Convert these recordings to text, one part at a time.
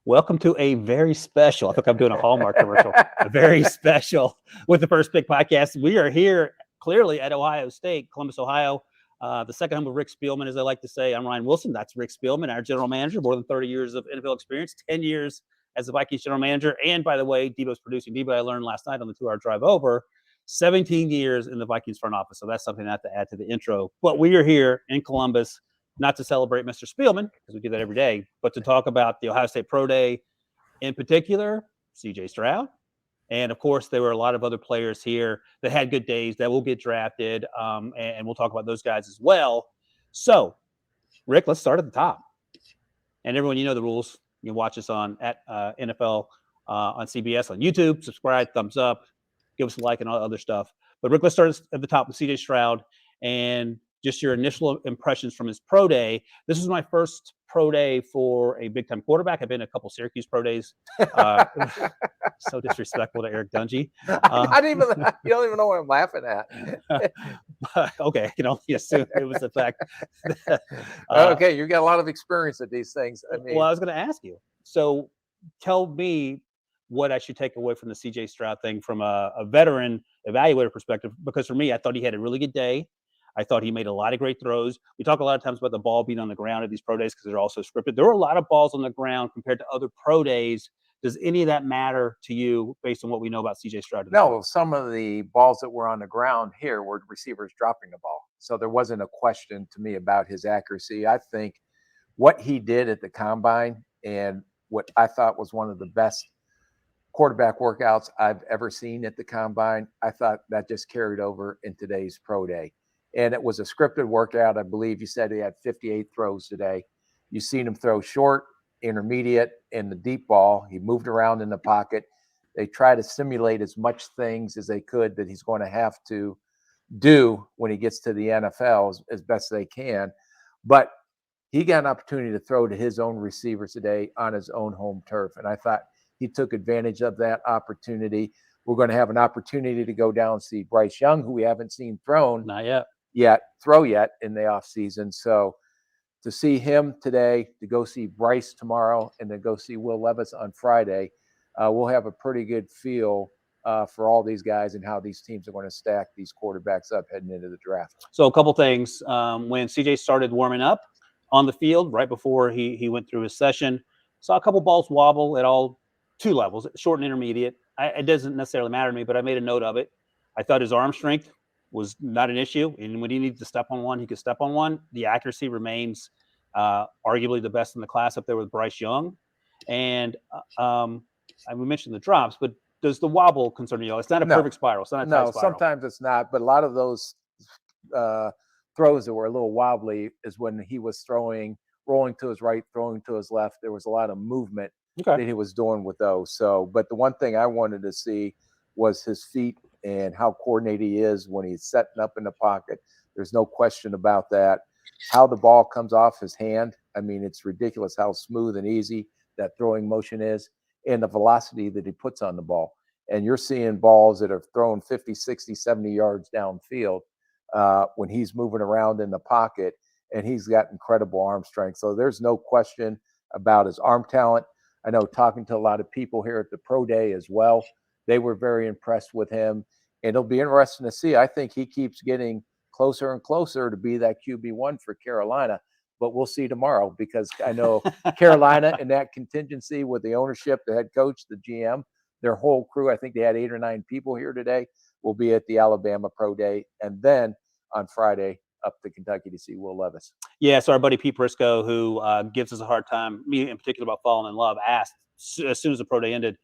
Welcome to a very special, I think I'm doing a Hallmark commercial, a very special with the First Pick podcast. We are here clearly at Ohio State, Columbus, Ohio, the second home of Rick Spielman, as I like to say. I'm Ryan Wilson. That's Rick Spielman, our general manager, more than 30 years of NFL experience, 10 years as the Vikings general manager. And by the way, Debo's producing. Debo, I learned last night on the 2-hour drive over, 17 years in the Vikings front office. So that's something I have to add to the intro. But we are here in Columbus, not to celebrate Mr. Spielman, because we do that every day, but to talk about the Ohio State Pro Day, in particular, CJ Stroud. And of course, there were a lot of other players here that had good days that will get drafted. And we'll talk about those guys as well. So, Rick, let's start at the top. And everyone, you know the rules. You can watch us on at NFL on CBS on YouTube. Subscribe, thumbs up, give us a like and all other stuff. But Rick, let's start at the top with CJ Stroud and just your initial impressions from his pro day. This was my first pro day for a big time quarterback. I've been a couple Syracuse pro days. So disrespectful to Eric Dungy. You don't even know what I'm laughing at. Okay, you know, assume it was the fact. Okay, you got a lot of experience at these things. Well, I was going to ask you. So tell me what I should take away from the CJ Stroud thing from a veteran evaluator perspective, because for me, I thought he had a really good day. I thought he made a lot of great throws. We talk a lot of times about the ball being on the ground at these pro days because they're also scripted. There were a lot of balls on the ground compared to other pro days. Does any of that matter to you based on what we know about CJ Stroud? No, some of the balls that were on the ground here were receivers dropping the ball. So there wasn't a question to me about his accuracy. I think what he did at the combine and what I thought was one of the best quarterback workouts I've ever seen at the combine, I thought that just carried over in today's pro day. And it was a scripted workout. I believe you said he had 58 throws today. You've seen him throw short, intermediate, and the deep ball. He moved around in the pocket. They try to simulate as much things as they could that he's going to have to do when he gets to the NFL as best they can. But he got an opportunity to throw to his own receiver today on his own home turf. And I thought he took advantage of that opportunity. We're going to have an opportunity to go down and see Bryce Young, who we haven't seen thrown. Not yet. Throw yet in the offseason. So to see him today, to go see Bryce tomorrow, and then go see Will Levis on Friday, we'll have a pretty good feel for all these guys and how these teams are going to stack these quarterbacks up heading into the draft. So a couple things. When CJ started warming up on the field right before he went through his session, saw a couple balls wobble at all two levels, short and intermediate. It doesn't necessarily matter to me, but I made a note of it. I thought his arm strength was not an issue. And when he needed to step on one, he could step on one. The accuracy remains arguably the best in the class up there with Bryce Young. And we mentioned the drops, but does the wobble concern you? It's not a perfect spiral. It's not a tight spiral. Sometimes it's not. But a lot of those throws that were a little wobbly is when he was throwing, rolling to his right, throwing to his left. There was a lot of movement that he was doing with those. So, but the one thing I wanted to see was his feet and how coordinated he is when he's setting up in the pocket. There's no question about that. How the ball comes off his hand, I mean, it's ridiculous how smooth and easy that throwing motion is, and the velocity that he puts on the ball. And you're seeing balls that are thrown 50, 60, 70 yards downfield when he's moving around in the pocket, and he's got incredible arm strength. So there's no question about his arm talent. I know talking to a lot of people here at the Pro Day as well, they were very impressed with him. And it'll be interesting to see. I think he keeps getting closer and closer to be that QB1 for Carolina. But we'll see tomorrow, because I know Carolina and that contingency with the ownership, the head coach, the GM, their whole crew, I think they had 8 or 9 people here today, will be at the Alabama Pro Day. And then on Friday, up to Kentucky to see Will Levis. Yeah, so our buddy Pete Prisco, who gives us a hard time, me in particular, about falling in love, asked as soon as the pro day ended,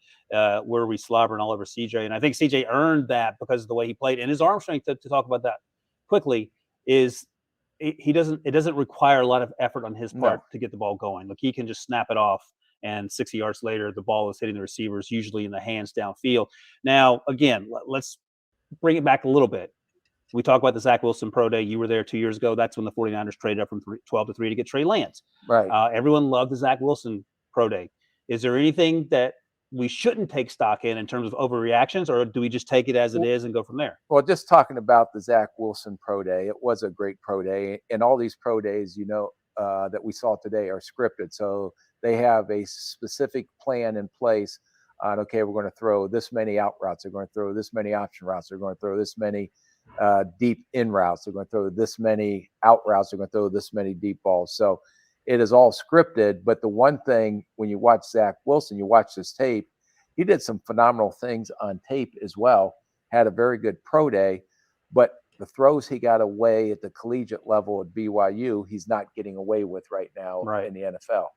were we slobbering all over CJ? And I think CJ earned that because of the way he played. And his arm strength, to talk about that quickly, is it doesn't require a lot of effort on his part to get the ball going. Like, he can just snap it off, and 60 yards later, the ball is hitting the receivers, usually in the hands downfield. Now, again, let's bring it back a little bit. We talk about the Zach Wilson Pro Day. You were there 2 years ago. That's when the 49ers traded up from 12 to 3 to get Trey Lance. Right. Everyone loved the Zach Wilson Pro Day. Is there anything that we shouldn't take stock in terms of overreactions, or do we just take it as it is and go from there? Well, just talking about the Zach Wilson Pro Day, it was a great Pro Day. And all these Pro Days, that we saw today are scripted. So they have a specific plan in place on, okay, we're going to throw this many out routes. They're going to throw this many option routes. They're going to throw this many deep in routes. They're going to throw this many out routes. They're going to throw this many deep balls. So it is all scripted. But the one thing, when you watch Zach Wilson, you watch this tape, he did some phenomenal things on tape as well, had a very good pro day, but the throws he got away at the collegiate level at BYU, he's not getting away with right now in the NFL.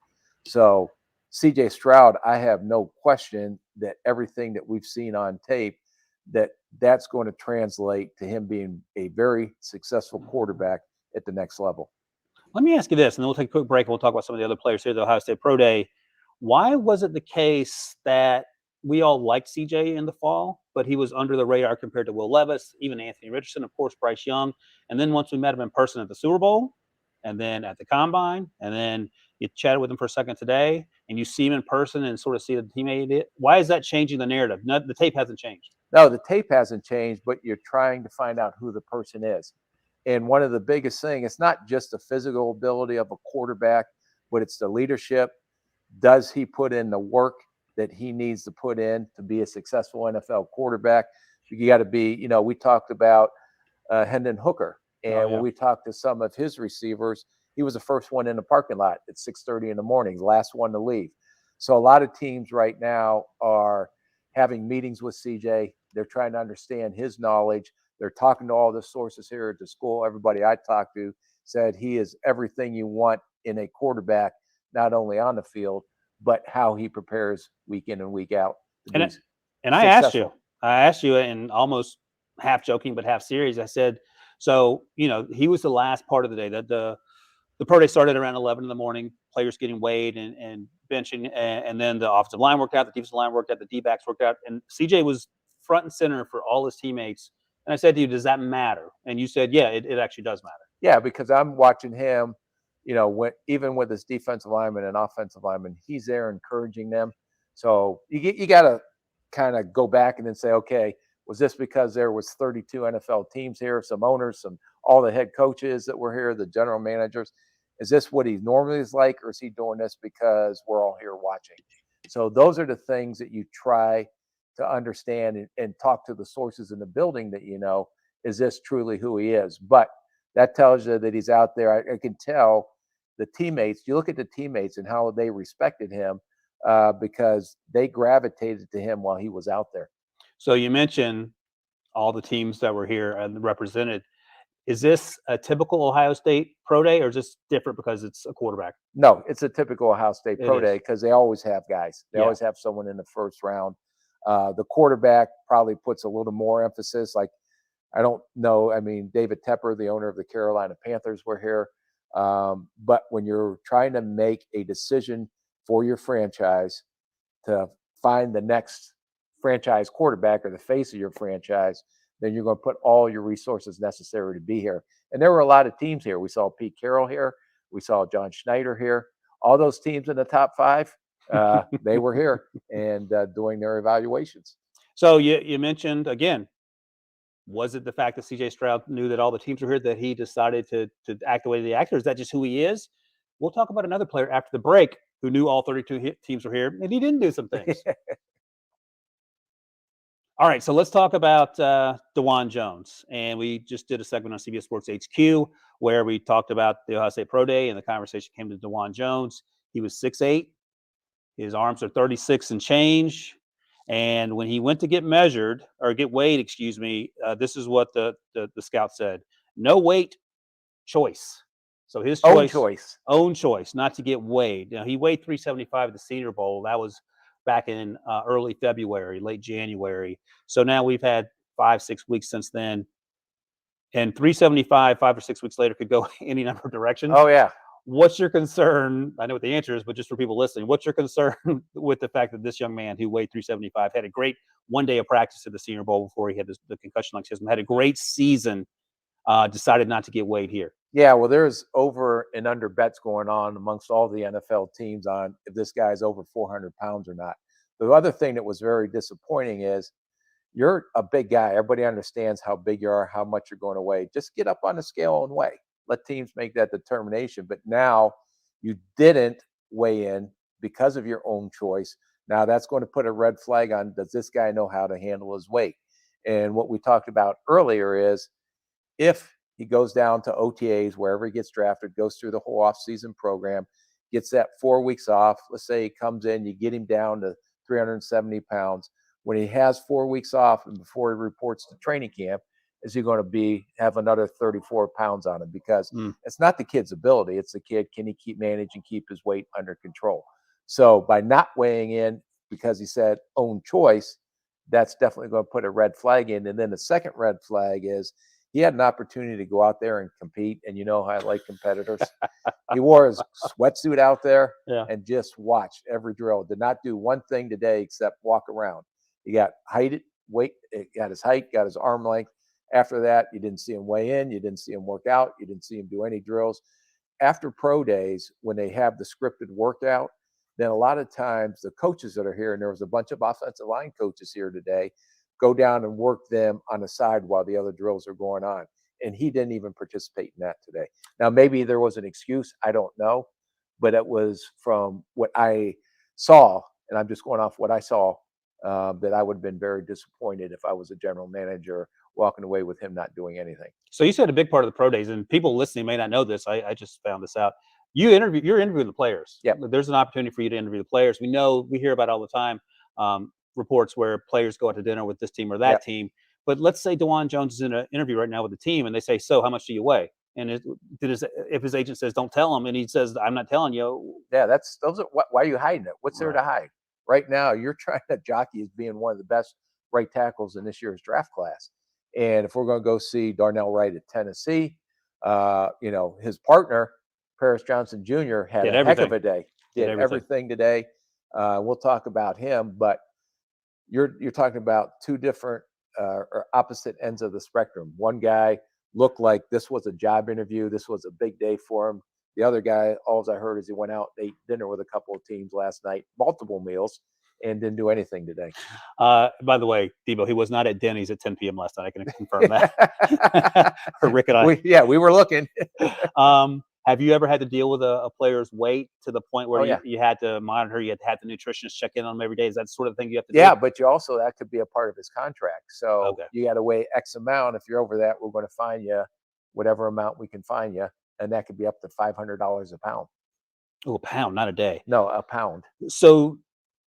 So CJ Stroud, I have no question that everything that we've seen on tape, that's going to translate to him being a very successful quarterback at the next level. Let me ask you this, and then we'll take a quick break and we'll talk about some of the other players here at the Ohio State Pro Day. Why was it the case that we all liked CJ in the fall, but he was under the radar compared to Will Levis, even Anthony Richardson, of course, Bryce Young. And then once we met him in person at the Super Bowl, and then at the Combine, and then you chatted with him for a second today, and you see him in person and sort of see the teammate. Why is that changing the narrative? No, the tape hasn't changed. No, the tape hasn't changed, but you're trying to find out who the person is. And one of the biggest things, it's not just the physical ability of a quarterback, but it's the leadership. Does he put in the work that he needs to put in to be a successful NFL quarterback? You got to be, we talked about Hendon Hooker. And when we talked to some of his receivers, he was the first one in the parking lot at 6:30 in the morning, last one to leave. So a lot of teams right now are having meetings with CJ. They're trying to understand his knowledge. They're talking to all the sources here at the school. Everybody I talked to said he is everything you want in a quarterback, not only on the field, but how he prepares week in and week out. And I asked you, and almost half joking but half serious, I said, so, he was the last part of the day. That the pro day started around 11 in the morning, players getting weighed and benching, and then the offensive line worked out, the defensive line worked out, the D-backs worked out, and CJ was front and center for all his teammates. And I said to you, does that matter? And you said, yeah, it actually does matter. Yeah, because I'm watching him, even with his defensive lineman and offensive lineman, he's there encouraging them. So you got to kind of go back and then say, okay, was this because there was 32 NFL teams here, some owners, all the head coaches that were here, the general managers? Is this what he normally is like, or is he doing this because we're all here watching? So those are the things that you try to understand and talk to the sources in the building that, is this truly who he is? But that tells you that he's out there. I can tell the teammates, you look at the teammates and how they respected him because they gravitated to him while he was out there. So you mentioned all the teams that were here and represented. Is this a typical Ohio State Pro Day, or is this different because it's a quarterback? No, it's a typical Ohio State Pro Day because they always have guys. They always have someone in the first round. The quarterback probably puts a little more emphasis. Like, I don't know. I mean, David Tepper, the owner of the Carolina Panthers, were here. But when you're trying to make a decision for your franchise to find the next franchise quarterback or the face of your franchise, then you're going to put all your resources necessary to be here. And there were a lot of teams here. We saw Pete Carroll here. We saw John Schneider here. All those teams in the top 5, they were here and doing their evaluations. So you mentioned, again, was it the fact that CJ Stroud knew that all the teams were here that he decided to act the way he acted? Or is that just who he is? We'll talk about another player after the break who knew all 32 teams were here, and he didn't do some things. All right, so let's talk about Dawand Jones. And we just did a segment on CBS Sports HQ where we talked about the Ohio State Pro Day, and the conversation came to Dawand Jones. He was 6'8". His arms are 36 and change. And when he went to get measured, or get weighed, excuse me, this is what the scout said. No weight, choice. So his own choice, not to get weighed. Now, he weighed 375 at the Senior Bowl. That was back in early February, late January. So now we've had 5-6 weeks since then. And 375, 5 or 6 weeks later, could go any number of directions. Oh, yeah. What's your concern? I know what the answer is, but just for people listening, what's your concern with the fact that this young man who weighed 375 had a great one day of practice at the Senior Bowl before he had the concussion like system, had a great season, decided not to get weighed here? Yeah, well, there's over and under bets going on amongst all the NFL teams on if this guy's over 400 pounds or not. The other thing that was very disappointing is you're a big guy. Everybody understands how big you are, how much you're going to weigh. Just get up on the scale and weigh. Let teams make that determination. But now you didn't weigh in because of your own choice. Now that's going to put a red flag on, does this guy know how to handle his weight? And what we talked about earlier is, if he goes down to OTAs, wherever he gets drafted, goes through the whole offseason program, gets that 4 weeks off, let's say he comes in, you get him down to 370 pounds. When he has 4 weeks off and before he reports to training camp, is he going to have another 34 pounds on him? Because it's not the kid's ability, it's the kid, can he keep managing, keep his weight under control? So by not weighing in, because he said own choice, that's definitely going to put a red flag in. And then the second red flag is, he had an opportunity to go out there and compete. And you know how I like competitors. He wore his sweatsuit out there and just watched every drill. Did not do one thing today except walk around. He got weight, got his height, got his arm length. After that, you didn't see him weigh in. You didn't see him work out. You didn't see him do any drills. After pro days, when they have the scripted workout, then a lot of times the coaches that are here, and there was a bunch of offensive line coaches here today, go down and work them on the side while the other drills are going on. And he didn't even participate in that today. Now, maybe there was an excuse, I don't know, but it was from what I saw, and I'm just going off what I saw, that I would have been very disappointed if I was a general manager walking away with him not doing anything. So you said a big part of the pro days, and people listening may not know this. I just found this out. You're interviewing the players. Yeah. There's an opportunity for you to interview the players. We hear about all the time. Reports where players go out to dinner with this team or that team. But let's say Dawand Jones is in an interview right now with the team, and they say, "So, how much do you weigh?" And if his agent says, "Don't tell him," and he says, "I'm not telling you," those are why are you hiding it? What's there to hide? Right now, you're trying to jockey as being one of the best right tackles in this year's draft class. And if we're going to go see Darnell Wright at Tennessee, his partner Paris Johnson Jr. had a heck of a day. Did everything today. We'll talk about him, but you're talking about two different or opposite ends of the spectrum. One guy looked like this was a job interview. This was a big day for him. The other guy, all I heard is he went out, ate dinner with a couple of teams last night, multiple meals, and didn't do anything today. By the way, Debo, he was not at Denny's at 10 p.m. last night. I can confirm that. For Rick and I. We were looking. Have you ever had to deal with a player's weight to the point where you had to monitor, you had to have the nutritionist check in on him every day? Is that the sort of thing you have to do? Yeah, but that could be a part of his contract. So you got to weigh X amount. If you're over that, we're going to fine you whatever amount we can fine you. And that could be up to $500 a pound. Oh, a pound, not a day. No, a pound. So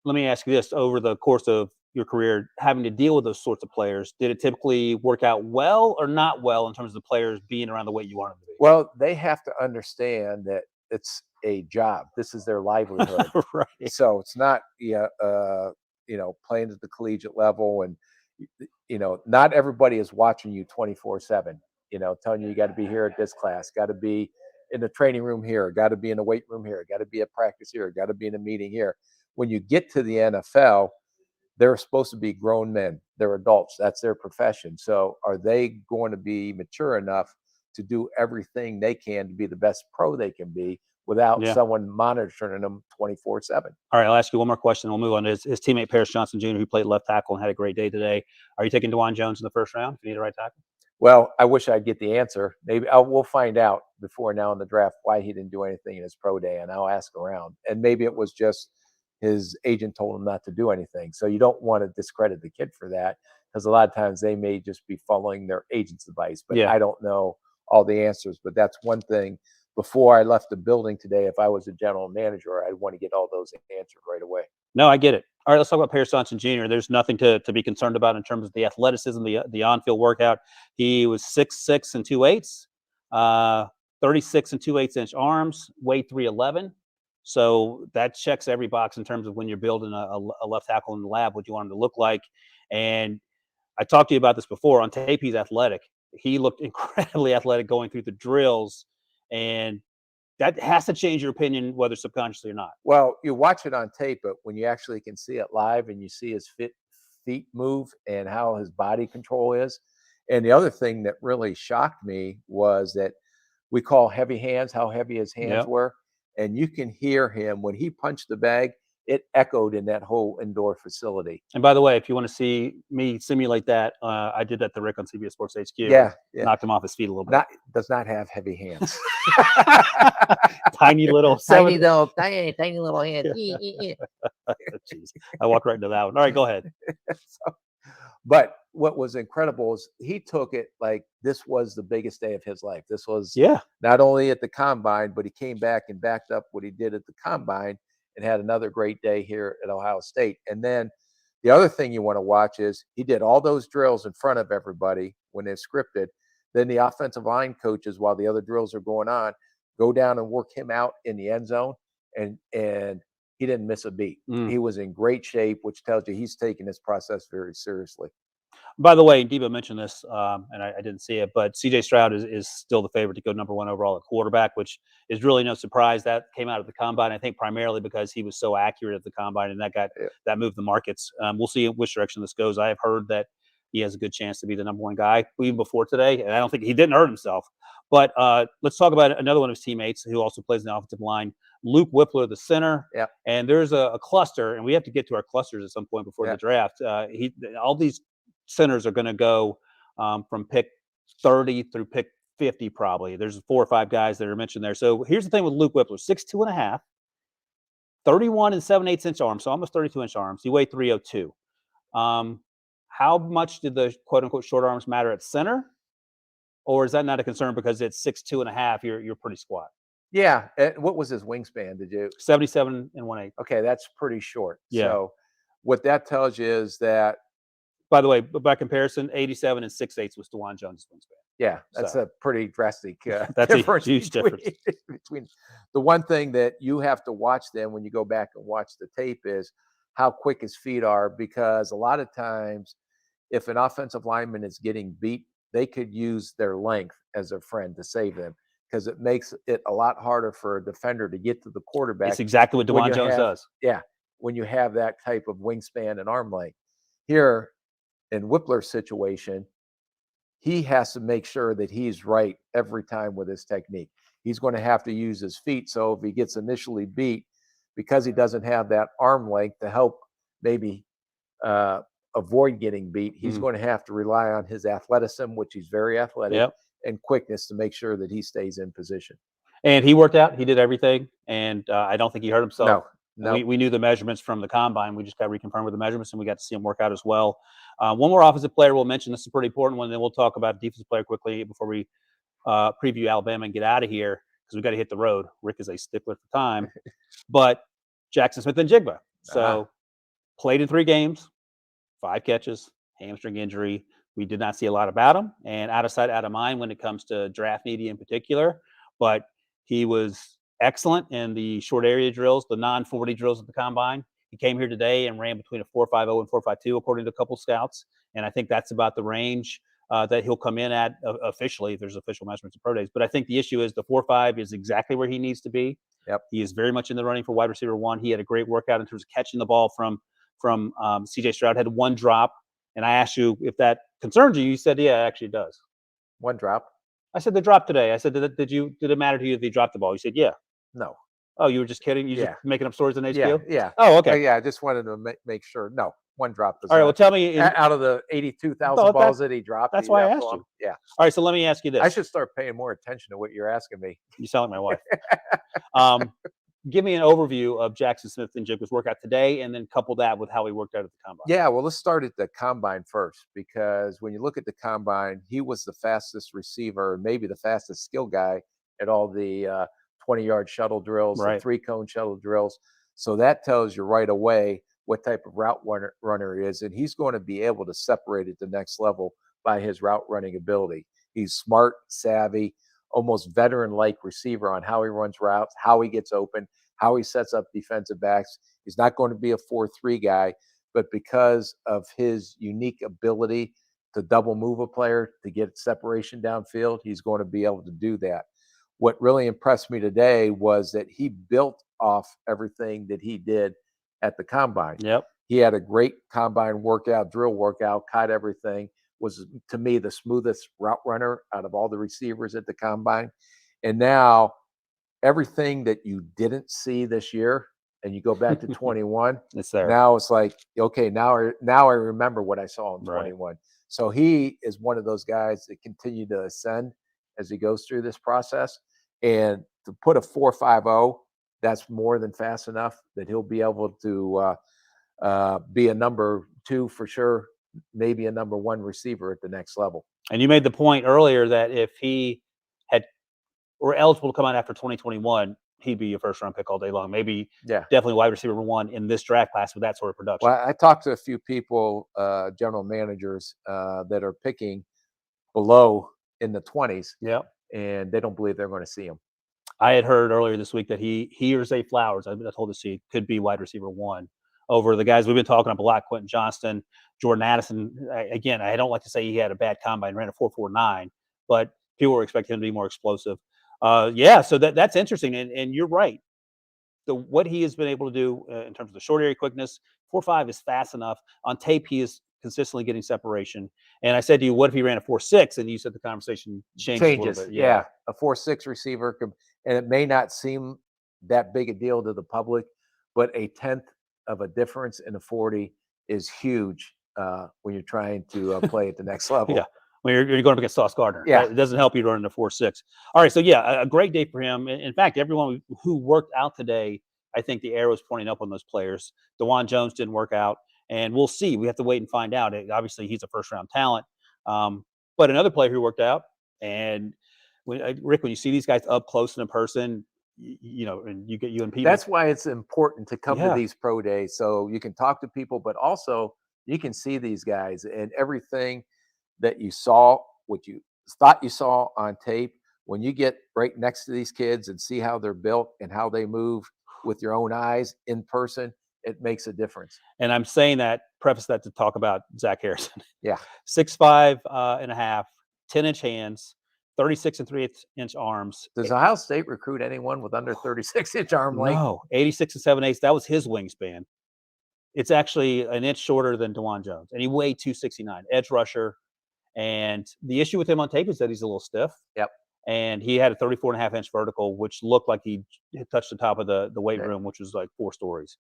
let me ask you this. Over the course of your career, having to deal with those sorts of players, did it typically work out well or not well in terms of the players being around the weight you want them to be? Well, they have to understand that it's a job. This is their livelihood. Right. So it's not, playing at the collegiate level. And, not everybody is watching you 24/7, telling you got to be here at this class, got to be in the training room here, got to be in the weight room here, got to be at practice here, got to be in a meeting here. When you get to the NFL, they're supposed to be grown men. They're adults. That's their profession. So are they going to be mature enough to do everything they can to be the best pro they can be without someone monitoring them 24/7? All right, I'll ask you one more question. We'll move on to his teammate Paris Johnson Jr., who played left tackle and had a great day today. Are you taking Dawand Jones in the first round if you need a right tackle? Well, I wish I'd get the answer. Maybe we'll find out before now in the draft why he didn't do anything in his pro day, and I'll ask around. And maybe it was just his agent told him not to do anything. So you don't want to discredit the kid for that, because a lot of times they may just be following their agent's advice. But I don't know all the answers. But that's one thing. Before I left the building today, if I was a general manager, I'd want to get all those answered right away. No, I get it. All right, let's talk about Paris Johnson Jr. There's nothing to be concerned about in terms of the athleticism, the on-field workout. He was 6'6" and 2/8, 36 and 2/8 inch arms, weighed 311. So that checks every box in terms of when you're building a left tackle in the lab, what you want him to look like. And I talked to you about this before. On tape, he's athletic. He looked incredibly athletic going through the drills, and that has to change your opinion, whether subconsciously or not. Well, you watch it on tape, but when you actually can see it live and you see his feet move and how his body control is. And the other thing that really shocked me was that we call heavy hands, how heavy his hands were. And you can hear him when he punched the bag, it echoed in that whole indoor facility. And by the way, if you want to see me simulate that, I did that to Rick on CBS Sports HQ. Yeah, yeah. Knocked him off his feet a little bit. Does not have heavy hands. Tiny little tiny little hand. Jeez, I walked right into that one. All right, go ahead. But what was incredible is he took it like this was the biggest day of his life. This was not only at the combine, but he came back and backed up what he did at the combine and had another great day here at Ohio State. And then the other thing you want to watch is he did all those drills in front of everybody when they're scripted. Then the offensive line coaches, while the other drills are going on, go down and work him out in the end zone. And he didn't miss a beat. He was in great shape, which tells you he's taking this process very seriously. By the way, Debo mentioned this, and I didn't see it, but C.J. Stroud is still the favorite to go number 1 overall at quarterback, which is really no surprise. That came out of the combine, I think, primarily because he was so accurate at the combine, and that moved the markets. We'll see which direction this goes. I have heard that he has a good chance to be the number 1 guy even before today, and I don't think he didn't hurt himself. But let's talk about another one of his teammates who also plays in the offensive line, Luke Whippler, the center. Yeah. And there's a cluster, and we have to get to our clusters at some point before the draft. All these centers are going to go from pick 30 through pick 50 probably. There's 4 or 5 guys that are mentioned there. So here's the thing with Luke Whippler, 6'2.5", 31 7/8 inch arms, so almost 32-inch arms. He weighed 302. How much did the quote-unquote short arms matter at center? Or is that not a concern because it's 6'2.5", you're pretty squat? Yeah. What was his wingspan? 77 1/8. Okay, that's pretty short. Yeah. So what that tells you is that, by the way, by comparison, 87 6/8 was Dawand Jones' wingspan. Yeah, that's a pretty drastic that's difference. A huge difference. Between the one thing that you have to watch then when you go back and watch the tape is how quick his feet are, because a lot of times if an offensive lineman is getting beat, they could use their length as a friend to save them, because it makes it a lot harder for a defender to get to the quarterback. It's exactly what Dawand Jones does. Yeah, when you have that type of wingspan and arm length. Here, in Whippler's situation, he has to make sure that he's right every time with his technique. He's going to have to use his feet. So if he gets initially beat, because he doesn't have that arm length to help maybe avoid getting beat, he's going to have to rely on his athleticism, which he's very athletic, and quickness to make sure that he stays in position. And he worked out. He did everything. And I don't think he hurt himself. No. We knew the measurements from the combine. We just got reconfirmed with the measurements, and we got to see him work out as well. One more offensive player we'll mention. This is a pretty important one. Then we'll talk about defensive player quickly before we preview Alabama and get out of here, because we got to hit the road. Rick is a stickler for time. But Jaxon Smith-Njigba. So played in 3 games, 5 catches, hamstring injury. We did not see a lot about him, and out of sight, out of mind when it comes to draft media in particular. But he was excellent in the short area drills, the non-40 drills at the combine. He came here today and ran between a 4.50 and 4.52, according to a couple scouts. And I think that's about the range that he'll come in at officially, if there's official measurements of pro days. But I think the issue is the 4.5 is exactly where he needs to be. Yep. He is very much in the running for wide receiver 1. He had a great workout in terms of catching the ball from C.J. Stroud. Had 1 drop. And I asked you if that concerned you. You said, yeah, it actually does. 1 drop? I said the drop today. I said, did it matter to you if he dropped the ball? You said, yeah. No. Oh, you were just kidding? You just making up stories on HQ? Yeah. Oh, okay. Yeah, I just wanted to make sure. No, 1 drop. All right, well, tell me. Out of the 82,000 balls that he dropped. That's why I asked you. Yeah. All right, so let me ask you this. I should start paying more attention to what you're asking me. You sound like my wife. Give me an overview of Jaxon Smith-Njigba's workout today, and then couple that with how he worked out at the combine. Yeah, well, let's start at the combine first, because when you look at the combine, he was the fastest receiver, maybe the fastest skill guy at all the 20-yard shuttle drills, the 3-cone shuttle drills. So that tells you right away what type of route runner he is, and he's going to be able to separate at the next level by his route running ability. He's smart, savvy, almost veteran-like receiver on how he runs routes, how he gets open, how he sets up defensive backs. He's not going to be a 4-3 guy, but because of his unique ability to double move a player, to get separation downfield, he's going to be able to do that. What really impressed me today was that he built off everything that he did at the combine. Yep. He had a great combine workout, drill workout, caught everything, was, to me, the smoothest route runner out of all the receivers at the combine. And now everything that you didn't see this year, and you go back to 21, It's there. now it's like, okay, now I remember what I saw in Right. 21. So he is one of those guys that continue to ascend as he goes through this process. And to put a 4.50, that's more than fast enough that he'll be able to be a number 2 for sure, maybe a number 1 receiver at the next level. And you made the point earlier that if he were eligible to come out after 2021, he'd be a first-round pick all day long. Maybe definitely wide receiver 1 in this draft class with that sort of production. Well, I talked to a few people, general managers that are picking below in the 20s. Yeah. And they don't believe they're going to see him. I had heard earlier this week that he or Zay Flowers, I told us he could be wide receiver 1 over the guys we've been talking up a lot, Quentin Johnston, Jordan Addison. Again, I don't like to say he had a bad combine, ran a 4.49, but people were expecting him to be more explosive. So that's interesting, and you're right. What he has been able to do in terms of the short area quickness, 4.5 is fast enough. On tape, he is consistently getting separation. And I said to you, what if he ran a 4.6? And you said the conversation changes a little bit. Yeah. A 4.6 receiver, and it may not seem that big a deal to the public, but a 1/10 of a difference in a 40 is huge when you're trying to play at the next level. Yeah. When you're going up against Sauce Gardner. Yeah. It doesn't help you running a 4.6. All right. So, yeah, a great day for him. In fact, everyone who worked out today, I think the arrow is pointing up on those players. Dawand Jones didn't work out, and we'll see. We have to wait and find out. Obviously, he's a first-round talent. But another player who worked out, and Rick, when you see these guys up close and in person, and you get you and people. That's why it's important to come to these pro days so you can talk to people, but also you can see these guys and everything that you saw, what you thought you saw on tape. When you get right next to these kids and see how they're built and how they move with your own eyes in person, it makes a difference. And I'm saying that, preface that to talk about Zach Harrison. Yeah. 6'5" and a half, 10-inch hands, 36 3/8-inch arms. Does Ohio State recruit anyone with under 36-inch arm length? No, 86 7/8. That was his wingspan. It's actually an inch shorter than Dawand Jones, and he weighed 269. Edge rusher. And the issue with him on tape is that he's a little stiff. Yep. And he had a 34.5-inch vertical, which looked like he touched the top of the weight room, which was like 4 stories.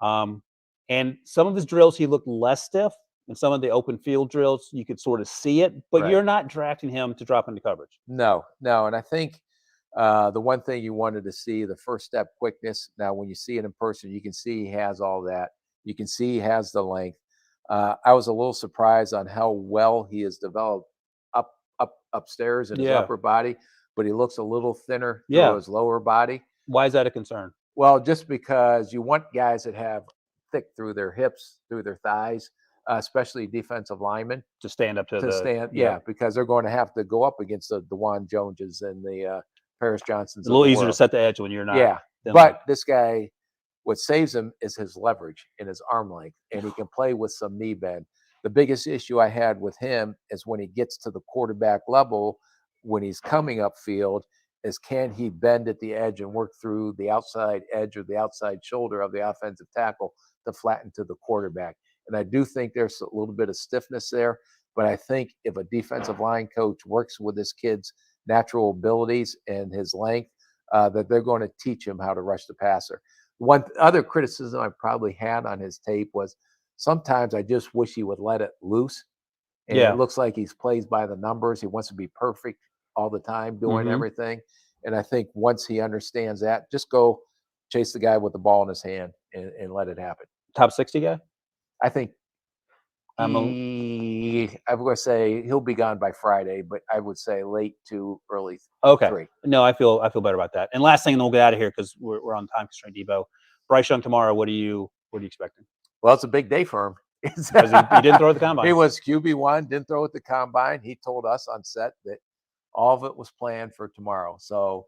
And some of his drills, he looked less stiff. And some of the open field drills, you could sort of see it, but you're not drafting him to drop into coverage. No. And I think the one thing you wanted to see, the first step quickness. Now, when you see it in person, you can see he has all that. You can see he has the length. I was a little surprised on how well he has developed upstairs in his upper body, but he looks a little thinner through his lower body. Why is that a concern? Well, just because you want guys that have thick through their hips, through their thighs, especially defensive linemen, to stand up to stand. Yeah, because they're going to have to go up against the Dawand Joneses and the Paris Johnsons. It's a little easier to set the edge when you're not. Yeah, but this guy, what saves him is his leverage and his arm length, and he can play with some knee bend. The biggest issue I had with him is when he gets to the quarterback level, when he's coming upfield, is can he bend at the edge and work through the outside edge or the outside shoulder of the offensive tackle to flatten to the quarterback. And I do think there's a little bit of stiffness there, but I think if a defensive line coach works with this kid's natural abilities and his length, that they're going to teach him how to rush the passer. One other criticism I probably had on his tape was sometimes I just wish he would let it loose. And it looks like he plays by the numbers. He wants to be perfect all the time, doing everything. And I think once he understands that, just go chase the guy with the ball in his hand and let it happen. Top 60 guy? I think I'm going to say he'll be gone by Friday, but I would say late to early. Okay. 3. No, I feel better about that. And last thing, and we'll get out of here because we're on time constraint, Debo. Bryce Young tomorrow. What are you expecting? Well, it's a big day for him. Because he didn't throw at the combine. He was QB1, didn't throw at the combine. He told us on set that all of it was planned for tomorrow. So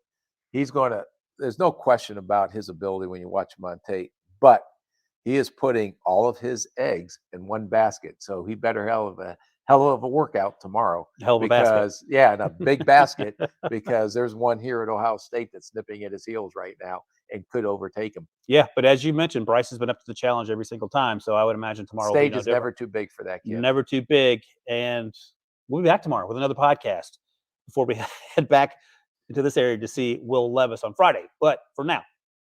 he's going to, there's no question about his ability when you watch him on tape, but he is putting all of his eggs in one basket. So he better hell of a workout tomorrow. Hell of a basket. Yeah, and a big basket because there's one here at Ohio State that's nipping at his heels right now and could overtake him. Yeah, but as you mentioned, Bryce has been up to the challenge every single time. So I would imagine tomorrow Stage will be is never too big for that kid. Never too big. And we'll be back tomorrow with another podcast before we head back into this area to see Will Levis on Friday. But for now,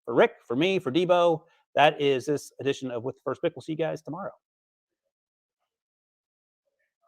For Rick, for me, for Debo, that is this edition of With the First Pick. We'll see you guys tomorrow.